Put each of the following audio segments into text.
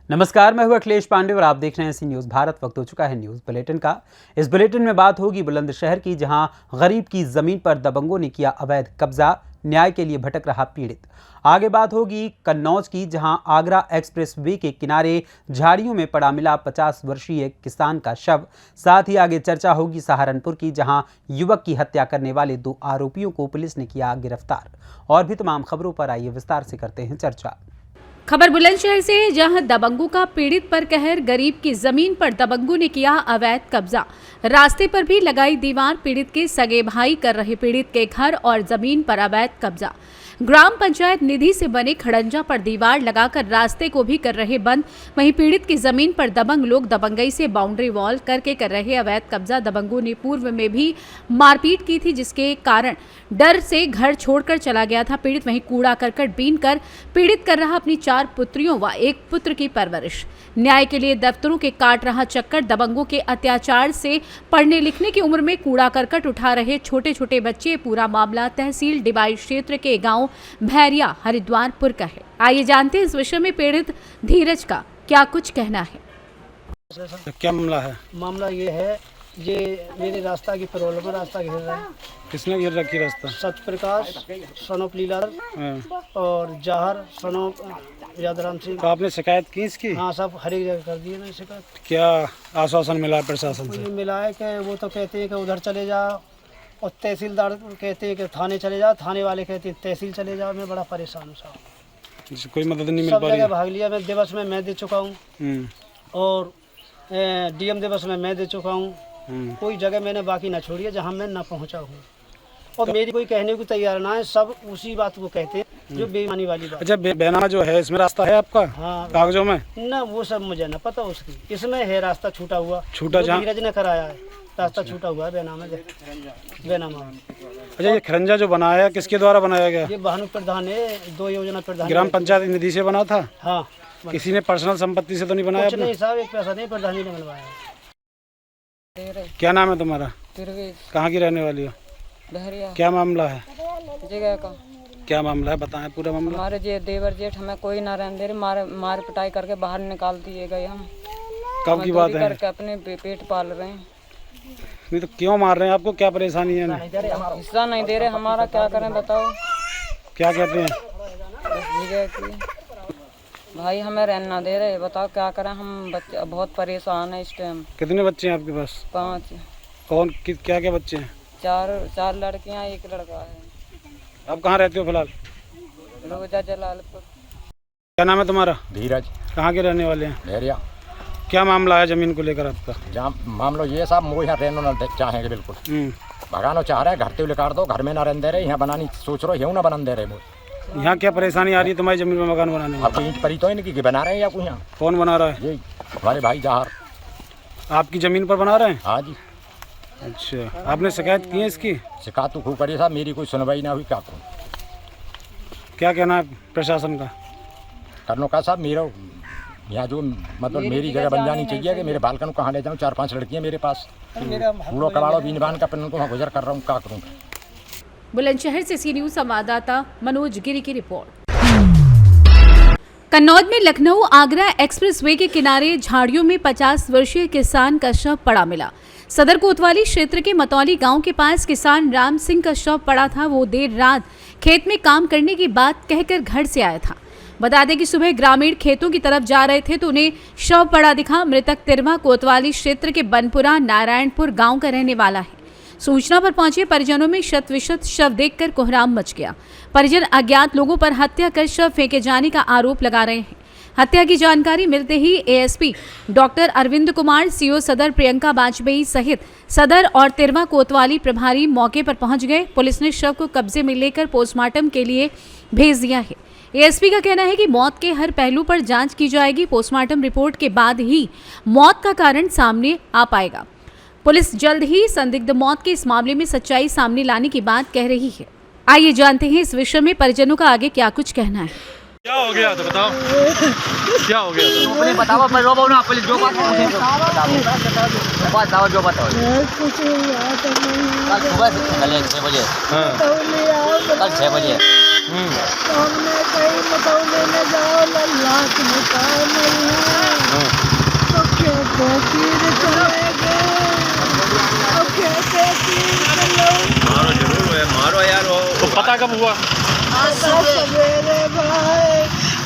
नमस्कार, मैं हूं अखिलेश पांडे और आप देख रहे हैं सी न्यूज़ भारत। वक्त हो चुका है न्यूज़ बुलेटिन का। इस बुलेटिन में बात होगी बुलंदशहर की, जहां गरीब की जमीन पर दबंगों ने किया अवैध कब्जा, न्याय के लिए भटक रहा पीड़ित। आगे बात होगी कन्नौज की, जहां आगरा एक्सप्रेस वे के किनारे झाड़ियों में पड़ा मिला 50 वर्षीय किसान का शव। साथ ही आगे चर्चा होगी सहारनपुर की, जहां युवक की हत्या करने वाले 2 आरोपियों को पुलिस ने किया गिरफ्तार। और भी तमाम खबरों पर आइए विस्तार से करते हैं चर्चा। खबर बुलंदशहर से है, जहां दबंगों का पीड़ित पर कहर, गरीब की जमीन पर दबंगों ने किया अवैध कब्जा। रास्ते पर भी लगाई दीवार, पीड़ित के सगे भाई कर रहे पीड़ित के घर और जमीन पर अवैध कब्जा। ग्राम पंचायत निधि से बने खड़ंजा पर दीवार लगाकर रास्ते को भी कर रहे बंद। वहीं पीड़ित की जमीन पर दबंग लोग दबंगई से बाउंड्री वॉल करके कर रहे अवैध कब्जा। दबंगों ने पूर्व में भी मारपीट की थी, जिसके कारण डर से घर छोड़कर चला गया था पीड़ित। वहीं कूड़ा करकट बीन कर पीड़ित कर रहा अपनी 4 पुत्रियों व 1 पुत्र की परवरिश। न्याय के लिए दफ्तरों के काट रहा चक्कर। दबंगों के अत्याचार से पढ़ने लिखने की उम्र में कूड़ा करकट उठा रहे छोटे छोटे बच्चे। पूरा मामला तहसील डिबाई क्षेत्र के गांव भैरिया हरिद्वारपुर का है। आइए जानते हैं इस विषय में पीड़ित धीरज का क्या कुछ कहना है। क्या मामला है? मामला ये है, ये मेरे रास्ता की प्रॉब्लम है, रास्ता घेर रहे हैं। किसने घेर रखी रास्ता? सत्यप्रकाश सनोप लीलार और जहर सनोप यादराम सिंह। तो आपने शिकायत की इसकी? हाँ, सब हर एक जगह कर दिए मैंने शिकायत। क्या आश्वासन मिला है प्रशासन से? मिला है कि वो तो कहते हैं कि उधर चले जाओ, और तहसीलदार कहते हैं कि थाने चले जाओ, थाने वाले कहते हैं तहसील चले जाओ। मैं बड़ा परेशान हूँ साहब, कोई मदद नहीं मिल सब पा रही जगह है? भाग लिया। मैं दिवस में मैं दे चुका हूँ और डीएम दिवस में मैं दे चुका हूँ। कोई जगह मैंने बाकी ना छोड़ी है जहाँ मैं ना पहुँचा हूँ, और मेरी कोई कहने को तैयार ना है। सब उसी बात को कहते हैं जो बेईमानी वाली बात। अच्छा, बैनामा जो है इसमें रास्ता है आपका? हाँ, कागजों में ना वो सब मुझे ना पता उसकी। इसमें है रास्ता छूटा हुआ, छूटा जो जहाँ धीरज ने कराया है, रास्ता छूटा हुआ है बेनामा बेनामा। अच्छा, ये खरंजा जो बनाया है किसके द्वारा बनाया गया? ये भानु प्रधान है, 2 योजना प्रधान। ग्राम पंचायत निधि से बना था? हाँ, किसी ने पर्सनल संपत्ति से तो नहीं बनाया? कुछ नहीं साहब, एक पैसा नहीं, प्रधान जी ने बनवाया। क्या नाम है तुम्हारा? कहाँ की रहने वाली हो? बहरिया। क्या मामला है? जगह का क्या मामला है, बताएं पूरा मामला। हमारे देवर जेठ हमें कोई ना रहने दे रहे, मार पिटाई करके बाहर निकाल दिए गए। हम कब की बात है? करके अपने पेट पाल रहे हैं। नहीं तो क्यों मार रहे हैं आपको? क्या परेशानी है? हिस्सा नहीं दे रहे हमारा, क्या करें बताओ। क्या कहते हैं? जगह की भाई हमें रहने ना दे रहे, बताओ क्या करें। हम बच्चे बहुत परेशान है इस टाइम। कितने बच्चे हैं आपके पास? 5। कौन क्या क्या बच्चे हैं? 4 लड़कियां, 1 लड़का है। आप कहाँ रहते हो फिलहाल? रोजा जलालपुर। क्या नाम है तुम्हारा? धीरज। कहाँ के रहने वाले हैं? बहरिया। क्या मामला है जमीन को लेकर आपका? जहाँ मामलो ये साहब, मुझे यहाँ रहना ना चाहेंगे बिल्कुल। भगाना चाह रहे हैं, घर से काट दो, घर में ना रहने दे रहे, यहाँ बनानी सोच रहे हो, ना बनाने दे रहे मुझे। यहाँ क्या परेशानी आ रही है तुम्हारी जमीन में मकान बनाने में? अब ईंट परी तो इनकी बना रहे हैं या कोई यहाँ? कौन बना रहा है? ये हमारे भाई जहर। आपकी जमीन पर बना रहे हैं? हाँ जी। अच्छा, आपने शिकायत की है इसकी? शिकायत तो खूब करी साहब, मेरी कोई सुनवाई ना हुई। क्या करूँ? क्या कहना है प्रशासन का? करनो का साहब, मेरा यहाँ जो मतलब मेरी जगह बन जानी चाहिए कि मेरे बालकन को कहाँ ले जाऊँ। 4-5 लड़कियाँ मेरे पास, कूड़ो कबाड़ो बीनबान का पेन को वहाँ गुजर कर रहा हूँ। क्या करूँ? बुलंदशहर से सी न्यूज़ संवाददाता मनोज गिरी की रिपोर्ट। कन्नौज में लखनऊ आगरा एक्सप्रेसवे के किनारे झाड़ियों में 50 वर्षीय किसान का शव पड़ा मिला। सदर कोतवाली क्षेत्र के मतौली गांव के पास किसान राम सिंह का शव पड़ा था। वो देर रात खेत में काम करने की बात कहकर घर से आया था। बता दें कि सुबह ग्रामीण खेतों की तरफ जा रहे थे तो उन्हें शव पड़ा दिखा। मृतक तिरवा कोतवाली क्षेत्र के बनपुरा नारायणपुर गांव का रहने वाला है। सूचना पर पहुंचे परिजनों में शत विशत शव देखकर कोहराम मच गया। परिजन अज्ञात लोगों पर हत्या कर शव फेंके जाने का आरोप लगा रहे हैं। हत्या की जानकारी मिलते ही ASP doctor Arvind Kumar, CO सदर प्रियंका वाजपेयी सहित सदर और तिरवा कोतवाली प्रभारी मौके पर पहुंच गए। पुलिस ने शव को कब्जे में लेकर पोस्टमार्टम के लिए भेज दिया है। एएसपी का कहना है कि मौत के हर पहलू पर जांच की जाएगी। पोस्टमार्टम रिपोर्ट के बाद ही मौत का कारण सामने आ पाएगा। पुलिस जल्द ही संदिग्ध मौत के इस मामले में सच्चाई सामने लाने की बात कह रही है। आइए जानते हैं इस विषय में परिजनों का आगे क्या कुछ कहना है। क्या हो गया था बताओ, क्या हो गया था? अपने बताओ, पर रो ना अपने जो बात है बताओ, जो बताओ। कल सुबह कल 6 बजे, कल 6 बजे तो हमने कहीं मतलब लेने जाओ लाख मकान नहीं है तो कैसे तीर चलेंगे और कैसे तीर चलो मारो जरूर है, मारो यार। तो पता कब हुआ? सवेरे भाई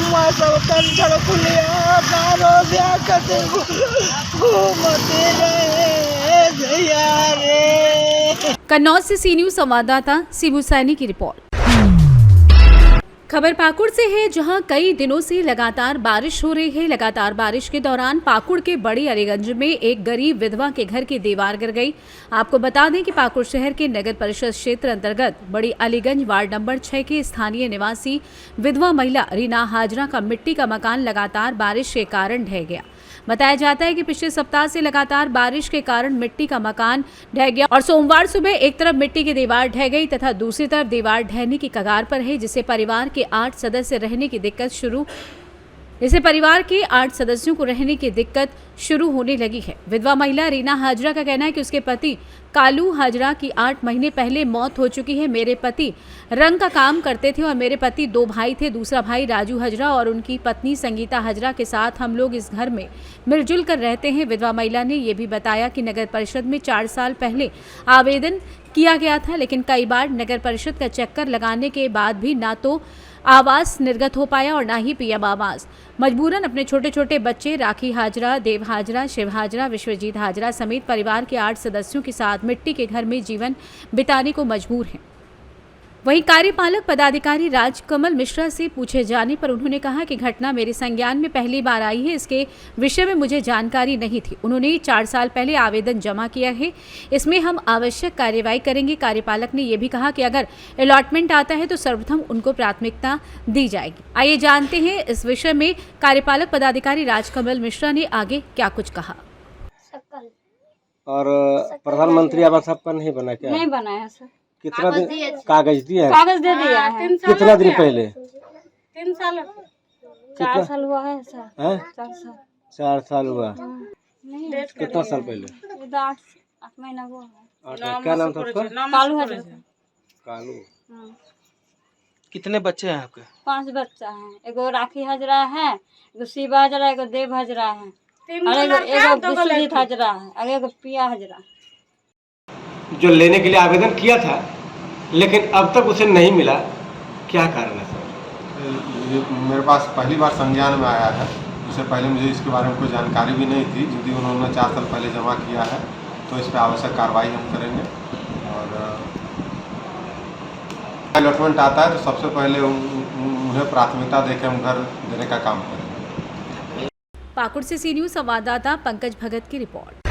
वहाँ सब कंचर खुलिया दारो ब्याह करते घूमते रहे भैया रे। कन्नौज से सी न्यूज संवाददाता शिबू सैनी की रिपोर्ट। खबर पाकुड़ से है, जहां कई दिनों से लगातार बारिश हो रही है। लगातार बारिश के दौरान पाकुड़ के बड़ी अलीगंज में एक गरीब विधवा के घर की दीवार गिर गई। आपको बता दें कि पाकुड़ शहर के नगर परिषद क्षेत्र अंतर्गत बड़ी अलीगंज वार्ड नंबर 6 के स्थानीय निवासी विधवा महिला रीना हाजरा का मिट्टी का मकान लगातार बारिश के कारण ढह गया। बताया जाता है कि पिछले सप्ताह से लगातार बारिश के कारण मिट्टी का मकान ढह गया और सोमवार सुबह एक तरफ मिट्टी की दीवार ढह गई तथा दूसरी तरफ दीवार ढहने की कगार पर है, जिससे परिवार के 8 सदस्य रहने की दिक्कत शुरू होने लगी है। विधवा महिला रीना हाजरा का कहना है कि उसके पति कालू हाजरा की 8 महीने पहले मौत हो चुकी है। मेरे पति रंग का काम करते थे और मेरे पति 2 भाई थे। दूसरा भाई राजू हाजरा और उनकी पत्नी संगीता हाजरा के साथ हम लोग इस घर में मिलजुल कर रहते हैं। विधवा महिला ने यह भी बताया कि नगर परिषद में 4 साल पहले आवेदन किया गया था, लेकिन कई बार नगर परिषद का चक्कर लगाने के बाद भी ना तो आवास निर्गत हो पाया और ना ही पीएम आवास। मजबूरन अपने छोटे छोटे बच्चे राखी हाजरा, देव हाजरा, शिव हाजरा, विश्वजीत हाजरा समेत परिवार के 8 सदस्यों के साथ मिट्टी के घर में जीवन बिताने को मजबूर हैं। वहीं कार्यपालक पदाधिकारी राजकमल मिश्रा से पूछे जाने पर उन्होंने कहा कि घटना मेरे संज्ञान में पहली बार आई है, इसके विषय में मुझे जानकारी नहीं थी। उन्होंने 4 साल पहले आवेदन जमा किया है, इसमें हम आवश्यक कार्यवाही करेंगे। कार्यपालक ने यह भी कहा कि अगर अलॉटमेंट आता है तो सर्वप्रथम उनको प्राथमिकता दी जाएगी। आइए जानते हैं इस विषय में कार्यपालक पदाधिकारी राजकमल मिश्रा ने आगे क्या कुछ कहा। और प्रधानमंत्री आवास आपका नहीं बना क्या? नहीं बनाया सर। कितना दिन कागज दिया है? कागज दे दिया है। कितना दिन पहले? 3 साल 4 साल हुआ है सर। 4 साल हुआ। कितना साल पहले? 8 महीना हुआ है। क्या नाम था उसका? कालू है। कालू। कितने बच्चे हैं आपके? 5 बच्चा है। एगो राखी हाजरा है, एगो शिवा हाजरा, एगो देव हाजरा है और एगो विश्वजीत हाजरा है और एगो पिया हाजरा। जो लेने के लिए आवेदन किया था लेकिन अब तक उसे नहीं मिला, क्या कारण है सर? ये मेरे पास पहली बार संज्ञान में आया है। इससे पहले मुझे इसके बारे में कोई जानकारी भी नहीं थी। यदि उन्होंने 4 साल पहले जमा किया है तो इस पर आवश्यक कार्रवाई हम करेंगे और अलॉटमेंट आता है तो सबसे पहले उन्हें प्राथमिकता देकर हम घर देने का काम करेंगे। पाकुड़ से सी न्यूज संवाददाता पंकज भगत की रिपोर्ट।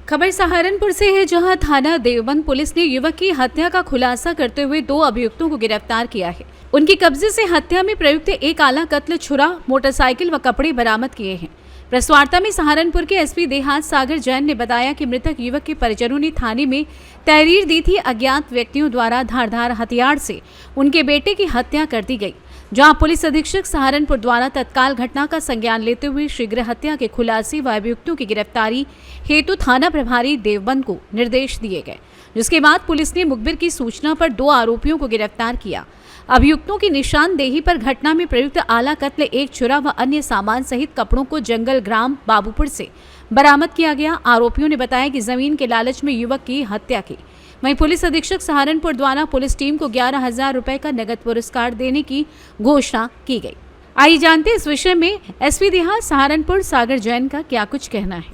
खबर सहारनपुर से है, जहां थाना देवबंद पुलिस ने युवक की हत्या का खुलासा करते हुए 2 अभियुक्तों को गिरफ्तार किया है। उनके कब्जे से हत्या में प्रयुक्त एक आला कत्ल छुरा, मोटरसाइकिल व कपड़े बरामद किए हैं। प्रेस वार्ता में सहारनपुर के एसपी देहात सागर जैन ने बताया कि मृतक युवक के परिजनों ने थाने में तहरीर दी थी। अज्ञात व्यक्तियों द्वारा धारदार हथियार से उनके बेटे की हत्या कर दी गई, जहां पुलिस अधीक्षक सहारनपुर द्वारा तत्काल घटना का संज्ञान लेते हुए शीघ्र हत्या के खुलासे व अभियुक्तों की गिरफ्तारी हेतु थाना प्रभारी देवबंद को निर्देश दिए गए, जिसके बाद पुलिस ने मुखबिर की सूचना पर 2 आरोपियों को गिरफ्तार किया। अभियुक्तों की निशानदेही पर घटना में प्रयुक्त आला कत्ल, एक छुरा व अन्य सामान सहित कपड़ों को जंगल ग्राम बाबूपुर से बरामद किया गया। आरोपियों ने बताया कि जमीन के लालच में युवक की हत्या की। वहीं पुलिस अधीक्षक सहारनपुर द्वारा पुलिस टीम को 11,000 रुपए का नगद पुरस्कार देने की घोषणा की गई। आइए जानते हैं इस विषय में एसपी देहात सहारनपुर सागर जैन का क्या कुछ कहना है।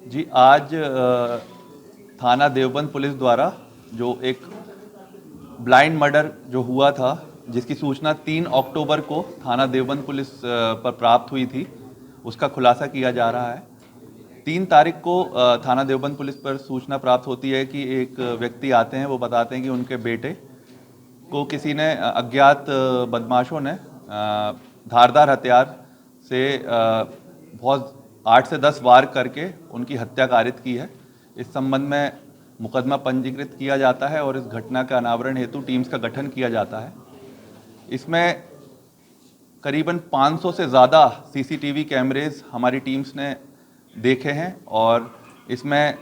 जी, आज थाना देवबंद पुलिस द्वारा जो एक ब्लाइंड मर्डर जो हुआ था, जिसकी सूचना 3 अक्टूबर को थाना देवबंद पुलिस पर प्राप्त हुई थी, उसका खुलासा किया जा रहा है। 3 तारीख को थाना देवबंद पुलिस पर सूचना प्राप्त होती है कि एक व्यक्ति आते हैं, वो बताते हैं कि उनके बेटे को किसी ने अज्ञात बदमाशों ने धारदार हथियार से बहुत 8 से 10 वार करके उनकी हत्या कारित की है। इस संबंध में मुकदमा पंजीकृत किया जाता है और इस घटना का अनावरण हेतु टीम्स का गठन किया जाता है। इसमें करीबन 500 से ज़्यादा सीसीटीवी कैमरेज हमारी टीम्स ने देखे हैं और इसमें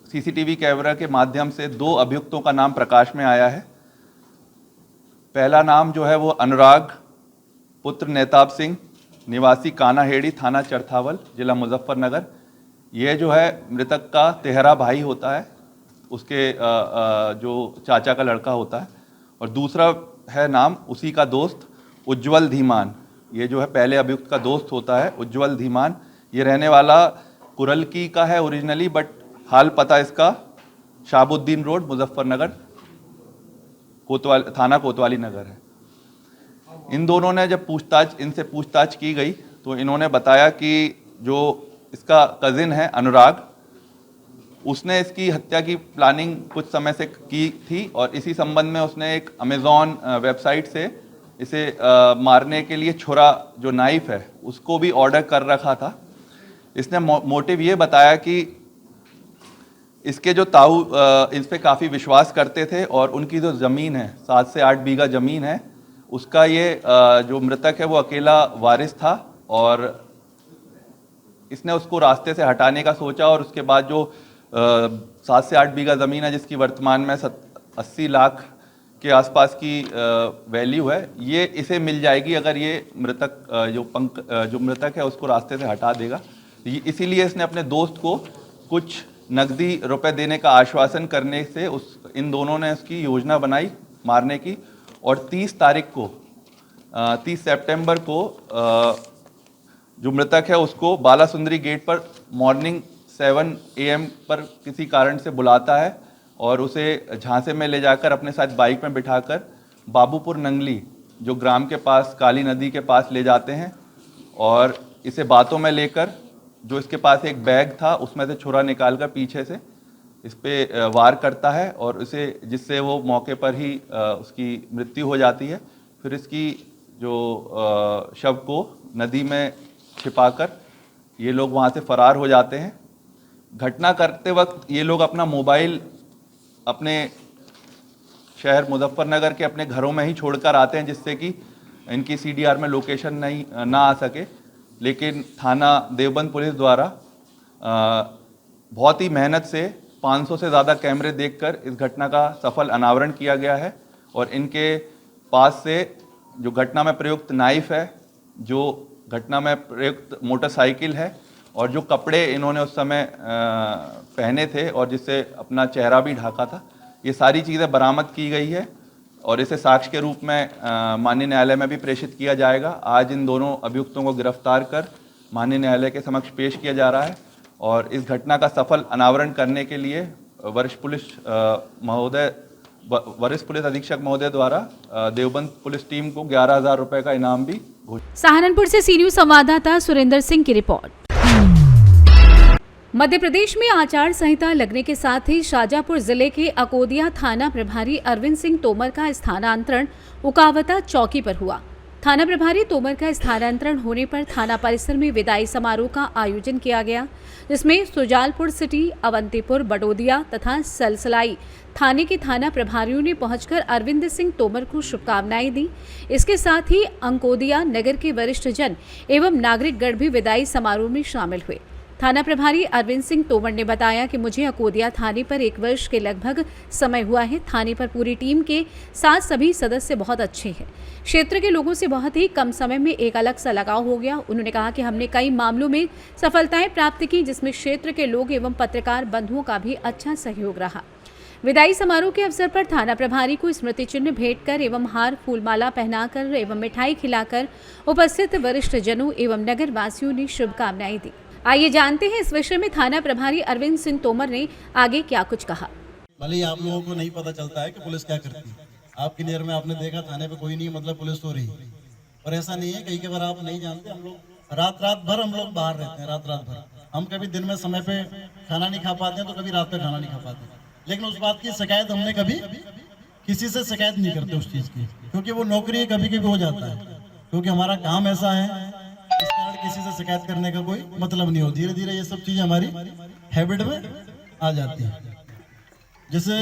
सीसीटीवी कैमरा के माध्यम से 2 अभियुक्तों का नाम प्रकाश में आया है। पहला नाम जो है वो अनुराग पुत्र नेताब सिंह, निवासी कानाहेड़ी, थाना चरथावल, जिला मुजफ्फरनगर। ये जो है मृतक का तेहरा भाई होता है, उसके जो चाचा का लड़का होता है। और दूसरा है नाम उसी का दोस्त उज्ज्वल धीमान। ये जो है पहले अभियुक्त का दोस्त होता है उज्ज्वल धीमान। ये रहने वाला कुरलकी का है ओरिजिनली, बट हाल पता इसका शाहबुद्दीन रोड, मुजफ्फरनगर, थाना कोतवाली नगर है। इन दोनों ने जब इनसे पूछताछ की गई तो इन्होंने बताया कि जो इसका कजिन है अनुराग, उसने इसकी हत्या की प्लानिंग कुछ समय से की थी और इसी संबंध में उसने एक अमेज़ॉन वेबसाइट से इसे मारने के लिए छुरा, जो नाइफ है, उसको भी ऑर्डर कर रखा था। इसने मोटिव ये बताया कि इसके जो ताऊ इस पे काफ़ी विश्वास करते थे और उनकी जो ज़मीन है 7 से 8 बीघा ज़मीन है, उसका ये जो मृतक है वो अकेला वारिस था और इसने उसको रास्ते से हटाने का सोचा। और उसके बाद जो 7 से 8 बीघा ज़मीन है जिसकी वर्तमान में 80 लाख के आसपास की वैल्यू है, ये इसे मिल जाएगी अगर ये मृतक जो मृतक है उसको रास्ते से हटा देगा। इसीलिए इसने अपने दोस्त को कुछ नकदी रुपए देने का आश्वासन करने से इन दोनों ने इसकी योजना बनाई मारने की। और 30 सितंबर को जो मृतक है उसको बालासुंदरी गेट पर मॉर्निंग 7 AM पर किसी कारण से बुलाता है और उसे झांसे में ले जाकर अपने साथ बाइक में बिठाकर बाबूपुर नंगली, जो ग्राम के पास काली नदी के पास ले जाते हैं और इसे बातों में लेकर, जो इसके पास एक बैग था उसमें से छुरा निकालकर पीछे से इस पे वार करता है और जिससे वो मौके पर ही उसकी मृत्यु हो जाती है। फिर इसकी जो शव को नदी में छिपाकर ये लोग वहाँ से फरार हो जाते हैं। घटना करते वक्त ये लोग अपना मोबाइल अपने शहर मुजफ्फरनगर के अपने घरों में ही छोड़कर आते हैं, जिससे कि इनकी CDR में लोकेशन ना आ सके। लेकिन थाना देवबंद पुलिस द्वारा बहुत ही मेहनत से 500 से ज़्यादा कैमरे देखकर इस घटना का सफल अनावरण किया गया है और इनके पास से जो घटना में प्रयुक्त नाइफ है, जो घटना में प्रयुक्त मोटरसाइकिल है और जो कपड़े इन्होंने उस समय पहने थे और जिससे अपना चेहरा भी ढाका था, ये सारी चीज़ें बरामद की गई है और इसे साक्ष्य के रूप में माननीय न्यायालय में भी प्रेषित किया जाएगा। आज इन दोनों अभियुक्तों को गिरफ्तार कर माननीय न्यायालय के समक्ष पेश किया जा रहा है और इस घटना का सफल अनावरण करने के लिए वरिष्ठ पुलिस अधीक्षक महोदय द्वारा देवबंद पुलिस टीम को 11,000 रुपए का इनाम भी घोषित। सहारनपुर से सी न्यूज संवाददाता सुरेंद्र सिंह की रिपोर्ट। मध्य प्रदेश में आचार संहिता लगने के साथ ही शाजापुर जिले के अकोदिया थाना प्रभारी अरविंद सिंह तोमर का स्थानांतरण उकावता चौकी पर हुआ। थाना प्रभारी तोमर का स्थानांतरण होने पर थाना परिसर में विदाई समारोह का आयोजन किया गया, जिसमें सुजालपुर सिटी, अवंतीपुर, बडोदिया तथा सलसलाई थाने के थाना प्रभारियों ने पहुंचकर अरविंद सिंह तोमर को शुभकामनाएं दी। इसके साथ ही अंकोदिया नगर के वरिष्ठ जन एवं नागरिकगण भी विदाई समारोह में शामिल हुए। थाना प्रभारी अरविंद सिंह तोमर ने बताया कि मुझे अकोदिया थाने पर 1 वर्ष के लगभग समय हुआ है। थाने पर पूरी टीम के साथ सभी सदस्य बहुत अच्छे हैं। क्षेत्र के लोगों से बहुत ही कम समय में एक अलग सा लगाव हो गया। उन्होंने कहा कि हमने कई मामलों में सफलताएं प्राप्त की, जिसमें क्षेत्र के लोग एवं पत्रकार बंधुओं का भी अच्छा सहयोग रहा। विदाई समारोह के अवसर पर थाना प्रभारी को स्मृति चिन्ह भेंट कर एवं हार फूलमाला पहनाकर एवं मिठाई खिलाकर उपस्थित वरिष्ठ जनों एवं नगर वासियों ने शुभकामनाएं दी। आइए जानते हैं इस विषय में थाना प्रभारी अरविंद सिंह तोमर ने आगे क्या कुछ कहा। भले आप लोगों को नहीं पता चलता है कि पुलिस क्या करती है। आपके नियर में आपने देखा थाने पे कोई नहीं, मतलब पुलिस तो रही। और ऐसा नहीं है, कई बार आप नहीं जानते, हम लोग रात भर हम लोग बाहर रहते हैं, रात भर। हम कभी दिन में समय पे खाना नहीं खा पाते हैं तो कभी रात पे खाना नहीं खा पाते, लेकिन उस बात की शिकायत हमने कभी किसी से शिकायत नहीं करते उस चीज की, क्योंकि वो नौकरी कभी कभी हो जाता है, क्योंकि हमारा काम ऐसा है, इस कारण किसी से शिकायत करने का कोई मतलब नहीं हो। धीरे धीरे ये सब चीजें हमारी हैबिट में आ जाती है। जैसे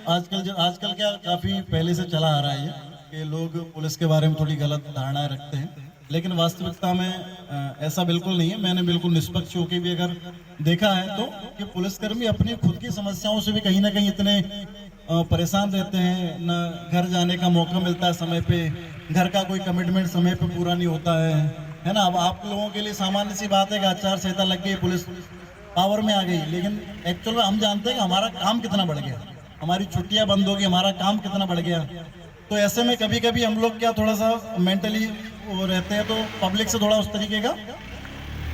आजकल क्या काफी पहले से चला आ रहा है कि लोग पुलिस के बारे में थोड़ी गलत धारणाएं रखते हैं, लेकिन वास्तविकता में ऐसा बिल्कुल नहीं है। मैंने बिल्कुल निष्पक्ष होकर भी अगर देखा है तो कि पुलिसकर्मी अपनी खुद की समस्याओं से भी कहीं ना कहीं इतने परेशान रहते हैं, न घर जाने का मौका मिलता है समय पे, घर का कोई कमिटमेंट समय पे पूरा नहीं होता है ना। अब आप लोगों के लिए सामान्य सी बात है कि आचार संहिता लग गई, पुलिस पावर में आ गई, लेकिन एक्चुअल में हम जानते हैं कि हमारा काम कितना बढ़ गया, हमारी छुट्टियां बंद होगी, हमारा काम कितना बढ़ गया। तो ऐसे में कभी कभी हम लोग क्या थोड़ा सा मेंटली वो रहते हैं, तो पब्लिक से थोड़ा उस तरीके का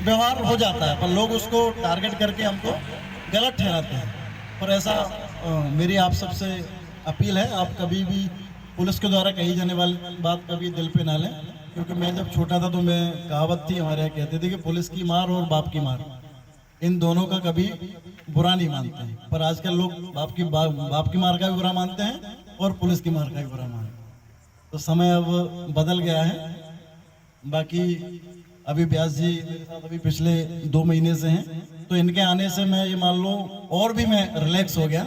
व्यवहार हो जाता है, पर लोग उसको टारगेट करके हमको गलत ठहराते हैं। और ऐसा मेरी आप सबसे अपील है, आप कभी भी पुलिस के द्वारा कही जाने वाली बात कभी दिल पे ना लें, क्योंकि मैं जब छोटा था तो मैं कहावत थी हमारे यहाँ, कहते थे कि पुलिस की मार और बाप की मार, इन दोनों का कभी बुरा नहीं मानते हैं। पर आजकल लोग बाप की मार का भी बुरा मानते हैं और पुलिस की मार का भी बुरा मानते हैं। तो समय अब बदल गया है। बाकी अभी व्यास जी मेरे साथ अभी पिछले 2 महीने से हैं, तो इनके आने से मैं ये मान लो और भी मैं रिलैक्स हो गया,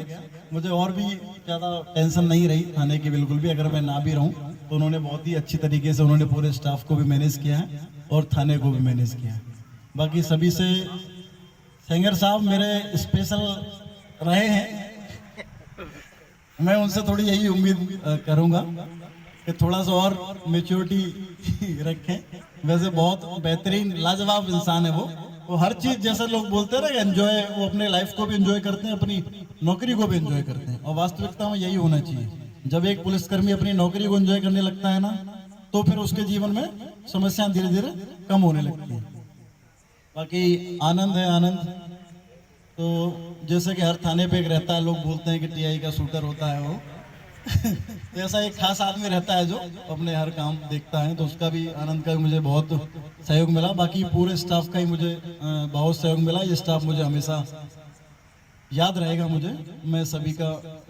मुझे और भी ज़्यादा टेंशन नहीं रही थाने की बिल्कुल भी। अगर मैं ना भी रहूं तो उन्होंने बहुत ही अच्छी तरीके से उन्होंने पूरे स्टाफ को भी मैनेज किया है और थाने को भी मैनेज किया है। बाकी सभी से सेंगर साहब मेरे स्पेशल रहे हैं, मैं उनसे थोड़ी यही उम्मीद करूंगा कि थोड़ा सा और मैच्योरिटी रखें। वैसे बहुत बेहतरीन लाजवाब इंसान है वो हर चीज़ जैसे लोग बोलते हैं ना एंजॉय, वो अपने लाइफ को भी एंजॉय करते हैं, अपनी नौकरी को भी एंजॉय करते हैं, और वास्तविकता में यही होना चाहिए। जब एक पुलिसकर्मी अपनी नौकरी को एंजॉय करने लगता है ना, तो फिर उसके जीवन में समस्याएं धीरे धीरे कम होने लगती हैं। बाकी आनंद है, आनंद तो जैसे कि हर थाने पे एक रहता है, लोग बोलते हैं कि टीआई का शूटर होता है वो तो ऐसा एक खास आदमी रहता है जो अपने हर काम देखता है, तो उसका भी आनंद का भी मुझे बहुत सहयोग मिला। बाकी पूरे स्टाफ का ही मुझे बहुत सहयोग मिला। ये स्टाफ मुझे हमेशा याद रहेगा मुझे। मैं सभी का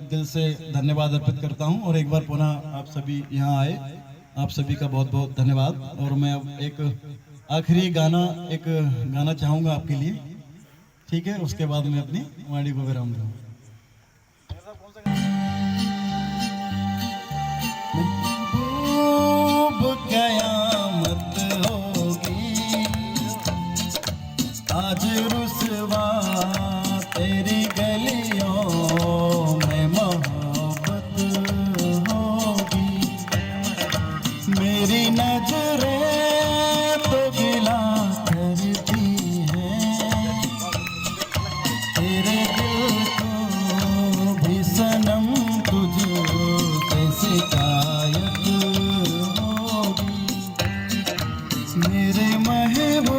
दिल से धन्यवाद अर्पित करता हूं, और एक बार पुनः आप सभी यहाँ आए, आप सभी का बहुत बहुत धन्यवाद। और मैं अब एक आखिरी गाना चाहूँगा आपके लिए, ठीक है? उसके बाद मैं अपनी वाणी को विराम दूँ। कयामत होगी आज रुसवा तेरी गलियों में मोहब्बत होगी, मेरी नजरें तो गिला करती हैं, तेरे दिल को भी सनम तुझसे शिकायत मेरे महबूब।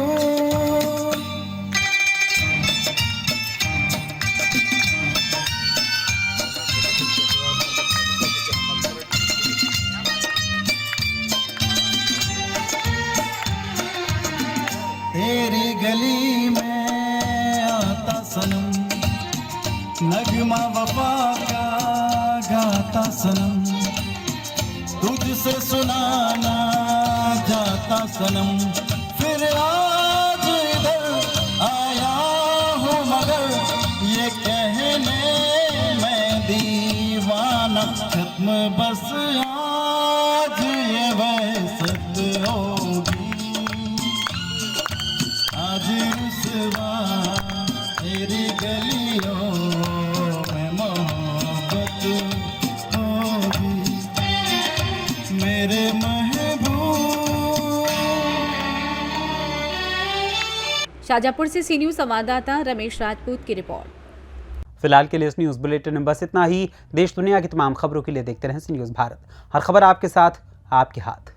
तेरी गली में आता सनम, नगमा वफा का गाता सनम, तुझसे सुनाना जाता सनम, फिर आज इधर आया हूँ मगर ये कहने मैं दीवाना, खत्म बस आज ये वहशत होगी, आज रुसवा तेरी गलियों में मोहब्बत होगी, मेरे शाजापुर से सी न्यूज संवाददाता रमेश राजपूत की रिपोर्ट। फिलहाल के लिए इस न्यूज़ बुलेटिन में बस इतना ही। देश दुनिया की तमाम खबरों के लिए देखते रहें सी न्यूज़ भारत। हर खबर आपके साथ, आपके हाथ।